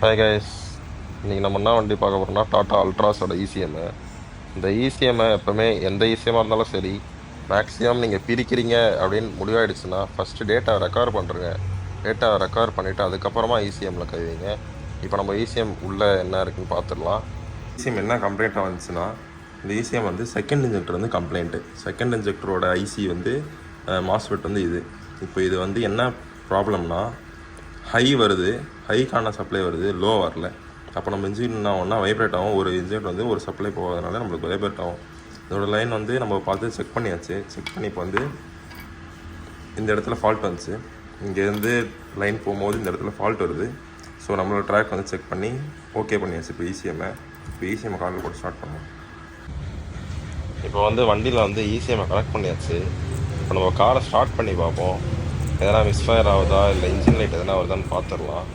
Hi guys, இன்றைக்கி நம்ம என்ன வண்டி பார்க்க போகிறோம்னா டாட்டா அல்ட்ராஸோட இசிஎம்மு. இந்த இசிஎம்மை எப்போவுமே எந்த இசிஎம்மாக இருந்தாலும் சரி, மேக்ஸிமம் நீங்கள் பிரிக்கிறீங்க அப்படின்னு முடிவாயிடுச்சுன்னா ஃபஸ்ட்டு டேட்டாவை ரெக்கவர் பண்ணுறங்க. டேட்டாவை ரெக்கவர் பண்ணிவிட்டு அதுக்கப்புறமா இசிஎம்மில் கைவிங்க. இப்போ நம்ம இசிஎம் உள்ளே என்ன இருக்குன்னு பார்த்துடலாம். இசிஎம் என்ன கம்ப்ளைண்ட்டாக வந்துச்சுன்னா, இந்த இசிஎம் வந்து செகண்ட் இன்ஜெக்டர் வந்து கம்ப்ளைண்ட்டு. செகண்ட் இன்ஜெக்டரோட ஐசி வந்து மாஸ்ஃபெட் வந்து இது. இப்போ இது வந்து என்ன ப்ராப்ளம்னா, ஹை வருது, ஹைக்கான சப்ளை வருது, லோ வரல. அப்போ நம்ம இன்ஜின் ஒன்றா வைப்ரேட் ஆகும். ஒரு இன்ஜின் வந்து ஒரு சப்ளை போகாதனால நம்மளுக்கு வைப்ரேட் ஆகும். இதோட லைன் வந்து நம்ம பார்த்து செக் பண்ணியாச்சு. செக் பண்ணி இப்போ வந்து இந்த இடத்துல ஃபால்ட் வந்துச்சு. இங்கேருந்து லைன் போகும்போது இந்த இடத்துல ஃபால்ட் வருது. ஸோ நம்மளோட ட்ராக் வந்து செக் பண்ணி ஓகே பண்ணியாச்சு. இப்போ இசிஎம்மை காலில் போட்டு ஸ்டார்ட் பண்ணுவோம். இப்போ வந்து வண்டியில் வந்து இசிஎம்மை கனெக்ட் பண்ணியாச்சு. இப்போ நம்ம காரை ஸ்டார்ட் பண்ணி பார்ப்போம். எதனா மிஸ்ஃபயர் ஆகுதா இல்லை இன்ஜின் லைட் எதனா வருதான்னு பார்த்துடலாம்.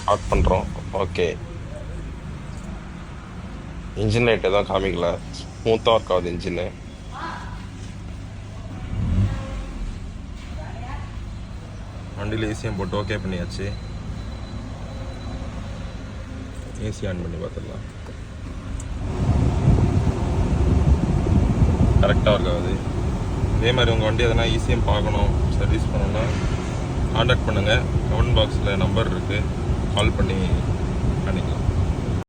ஸ்டார்ட் பண்ணுறோம். ஓகே, இன்ஜின் லைட் எதுவும் காமிக்கல, ஸ்மூத்தாக ஒர்க் ஆகுது இன்ஜின்னு. வண்டியில் ஏசிஎம் போட்டு ஓகே பண்ணியாச்சு. ஏசி ஆன் பண்ணி பார்த்துடலாம். கரெக்டாக ஒர்க் ஆகுது. இதே மாதிரி உங்கள் வண்டி எதனா இசிஎம் பார்க்கணும், சர்வீஸ் பண்ணணுன்னா காண்டாக்ட் பண்ணுங்கள். கமெண்ட் பாக்ஸில் நம்பர் இருக்குது, கால் பண்ணி பண்ணிக்கலாம்.